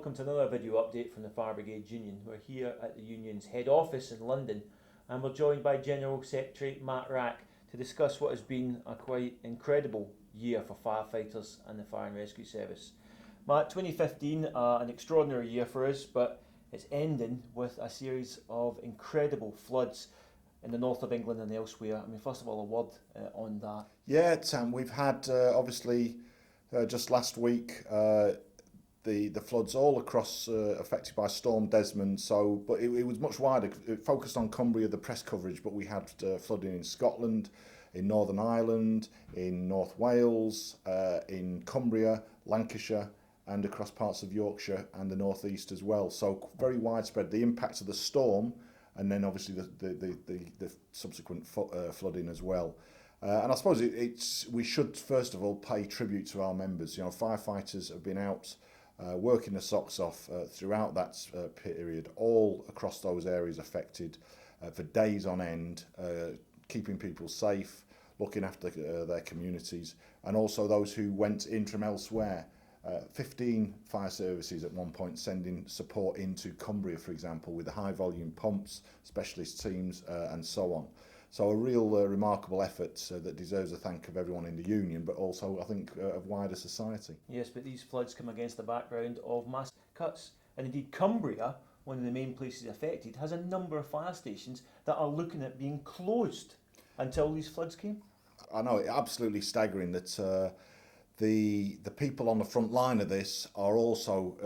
welcome to another video update from the Fire Brigades Union. We're here at the Union's head office in London and we're joined by General Secretary Matt Wrack to discuss what has been a quite incredible year for firefighters and the Fire and Rescue Service. Matt, 2015, an extraordinary year for us, but it's ending with a series of incredible floods in the north of England and elsewhere. I mean, first of all, a word on that. Yeah, Tam, we've had obviously just last week the floods all across affected by Storm Desmond. So, but it was much wider. It focused on Cumbria, the press coverage, but we had flooding in Scotland, in Northern Ireland, in North Wales, in Cumbria, Lancashire, and across parts of Yorkshire and the North East as well. So very widespread. The impact of the storm, and then obviously the subsequent flooding as well. And I suppose we should first of all pay tribute to our members. You know, firefighters have been out working their socks off throughout that period, all across those areas affected for days on end, keeping people safe, looking after their communities, and also those who went in from elsewhere. 15 fire services at one point sending support into Cumbria, for example, with the high volume pumps, specialist teams and so on. So a real remarkable effort that deserves a thank of everyone in the Union, but also I think of wider society. Yes, but these floods come against the background of massive cuts. And indeed Cumbria, one of the main places affected, has a number of fire stations that are looking at being closed until these floods came. I know, absolutely staggering that the people on the front line of this are also,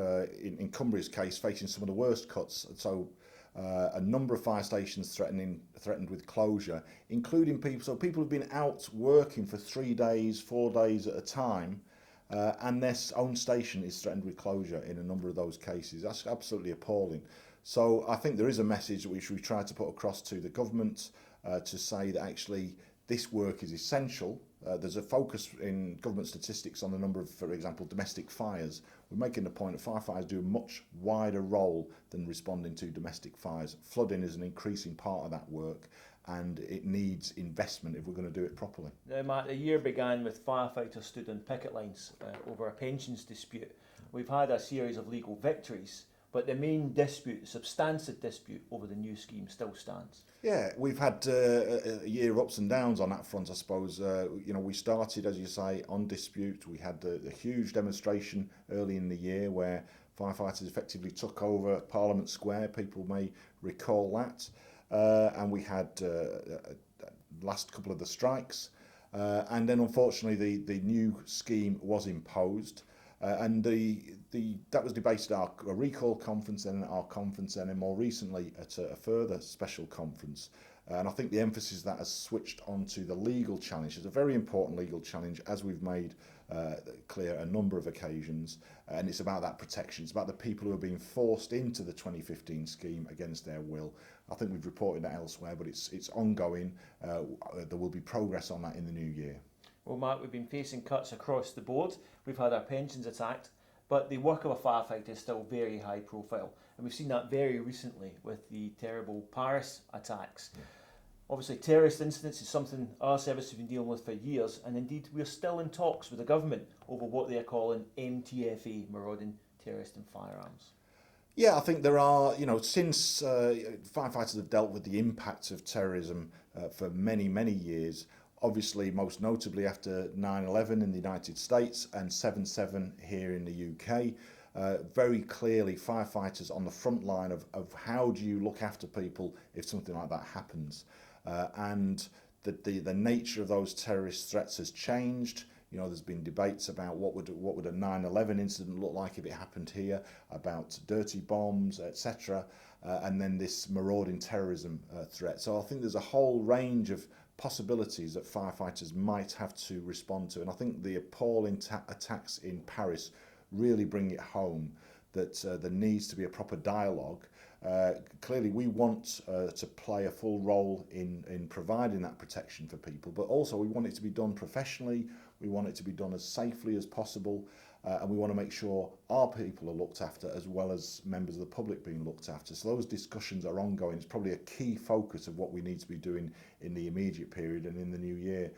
in Cumbria's case, facing some of the worst cuts. So a number of fire stations threatened with closure, including people. So people have been out working for 3 days, 4 days at a time, and their own station is threatened with closure in a number of those cases. That's absolutely appalling. So I think there is a message which we try to put across to the government to say that actually this work is essential. There's a focus in government statistics on the number of, for example, domestic fires. We're making the point that firefighters do a much wider role than responding to domestic fires. Flooding is an increasing part of that work, and it needs investment if we're going to do it properly. Now, Matt, the year began with firefighters stood on picket lines over a pensions dispute. We've had a series of legal victories, but the main dispute, the substantive dispute over the new scheme still stands. Yeah, we've had a year of ups and downs on that front, I suppose. You know, we started, as you say, on dispute. We had the huge demonstration early in the year where firefighters effectively took over Parliament Square. People may recall that. And we had last couple of the strikes. And then, unfortunately, the new scheme was imposed. And that was debated at a recall conference, then at our conference, and then more recently at a further special conference. And I think the emphasis of that has switched onto the legal challenge. It's a very important legal challenge, as we've made clear a number of occasions. And it's about that protection. It's about the people who are being forced into the 2015 scheme against their will. I think we've reported that elsewhere, but it's ongoing. There will be progress on that in the new year. Well, Matt, we've been facing cuts across the board. We've had our pensions attacked, but the work of a firefighter is still very high profile. And we've seen that very recently with the terrible Paris attacks. Yeah. Obviously, terrorist incidents is something our service has been dealing with for years, and indeed we're still in talks with the government over what they are calling MTFA, marauding terrorist and firearms. Yeah, I think there are, you know, since firefighters have dealt with the impact of terrorism for many, many years. Obviously, most notably after 9/11 in the United States and 7/7 here in the UK, very clearly firefighters on the front line of how do you look after people if something like that happens. And the nature of those terrorist threats has changed. You know, there's been debates about what would a 9/11 incident look like if it happened here, about dirty bombs, etc. And then this marauding terrorism threat. So I think there's a whole range of possibilities that firefighters might have to respond to. And I think the appalling attacks in Paris really bring it home that there needs to be a proper dialogue. Clearly we want to play a full role in providing that protection for people, but also we want it to be done professionally. We want it to be done as safely as possible. And we want to make sure our people are looked after as well as members of the public being looked after. So those discussions are ongoing. It's probably a key focus of what we need to be doing in the immediate period and in the new year.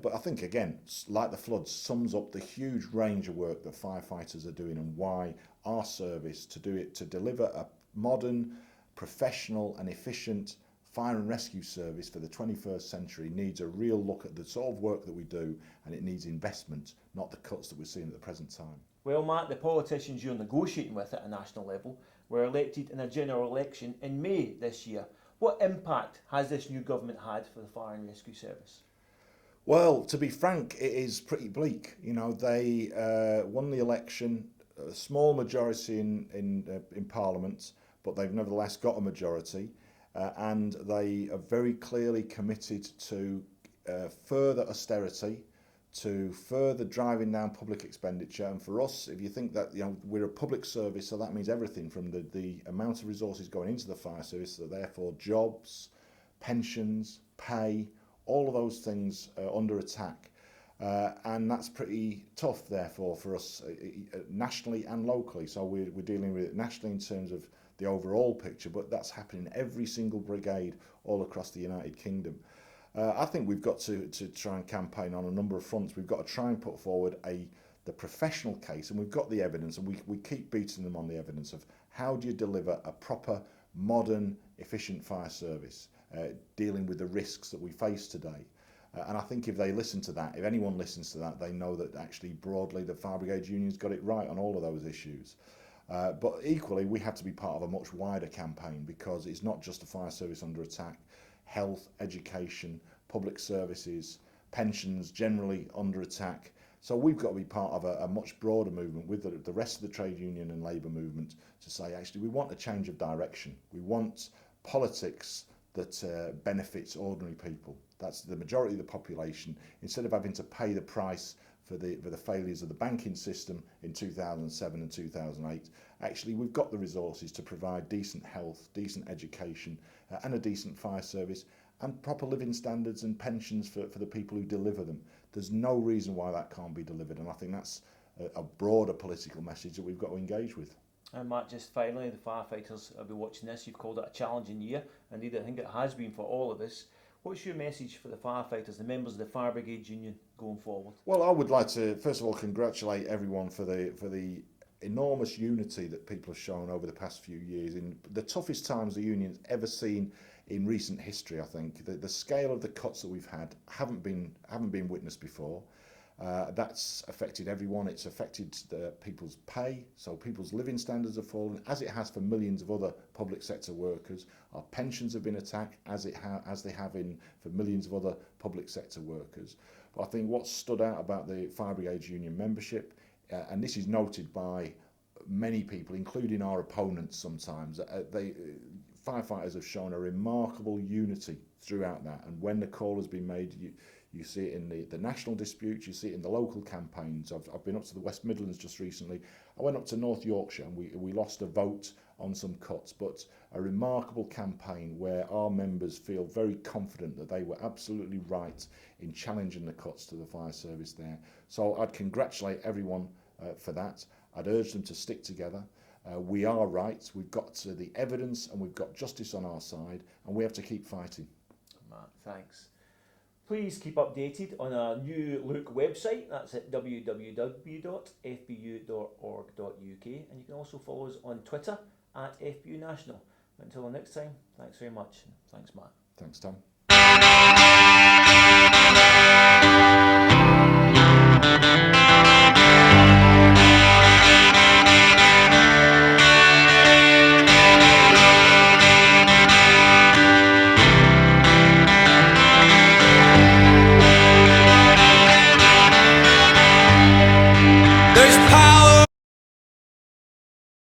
But I think, again, like the floods, sums up the huge range of work that firefighters are doing and why our service to deliver a modern, professional and efficient fire and rescue service for the 21st century needs a real look at the sort of work that we do, and it needs investment, not the cuts that we're seeing at the present time. Well, Matt, the politicians you're negotiating with at a national level were elected in a general election in May this year. What impact has this new government had for the fire and rescue service? Well, to be frank, it is pretty bleak. You know, they won the election, a small majority in Parliament, but they've nevertheless got a majority. And they are very clearly committed to further austerity, to further driving down public expenditure. And for us, if you think that we're a public service, so that means everything from the amount of resources going into the fire service, so therefore jobs, pensions, pay, all of those things are under attack. And that's pretty tough, therefore, for us nationally and locally. So we're dealing with it nationally in terms of the overall picture, but that's happening in every single brigade all across the United Kingdom. I think we've got to try and campaign on a number of fronts. We've got to try and put forward the professional case, and we've got the evidence, and we keep beating them on the evidence of how do you deliver a proper, modern, efficient fire service, dealing with the risks that we face today. And I think if they listen to that, if anyone listens to that, they know that actually broadly the Fire Brigades Union's got it right on all of those issues. But equally, we have to be part of a much wider campaign, because it's not just a fire service under attack. Health, education, public services, pensions generally under attack. So we've got to be part of a much broader movement with the rest of the trade union and labour movement to say, actually, we want a change of direction. We want politics that benefits ordinary people. That's the majority of the population. Instead of having to pay the price for the failures of the banking system in 2007 and 2008, actually we've got the resources to provide decent health, decent education and a decent fire service and proper living standards and pensions for the people who deliver them. There's no reason why that can't be delivered, and I think that's a broader political message that we've got to engage with. And Matt, just finally, the firefighters will be watching this. You've called it a challenging year. Indeed, I think it has been for all of us. What's your message for the firefighters, the members of the Fire Brigades Union, going forward? Well, I would like to first of all congratulate everyone for the enormous unity that people have shown over the past few years in the toughest times the union's ever seen in recent history. I think the scale of the cuts that we've had haven't been witnessed before. That's affected everyone. It's affected people's pay, so people's living standards have fallen, as it has for millions of other public sector workers. Our pensions have been attacked, as they have for millions of other public sector workers. But I think what stood out about the Fire Brigades Union membership, and this is noted by many people, including our opponents sometimes, firefighters have shown a remarkable unity throughout that. And when the call has been made, you see it in the national disputes, you see it in the local campaigns. I've been up to the West Midlands just recently. I went up to North Yorkshire and we lost a vote on some cuts, but a remarkable campaign where our members feel very confident that they were absolutely right in challenging the cuts to the fire service there. So I'd congratulate everyone for that. I'd urge them to stick together. We are right, we've got the evidence and we've got justice on our side, and we have to keep fighting. Matt, thanks. Please keep updated on our new look website. That's at www.fbu.org.uk, and you can also follow us on Twitter at FBU National. Until next time, thanks very much. Thanks, Matt. Thanks, Tom.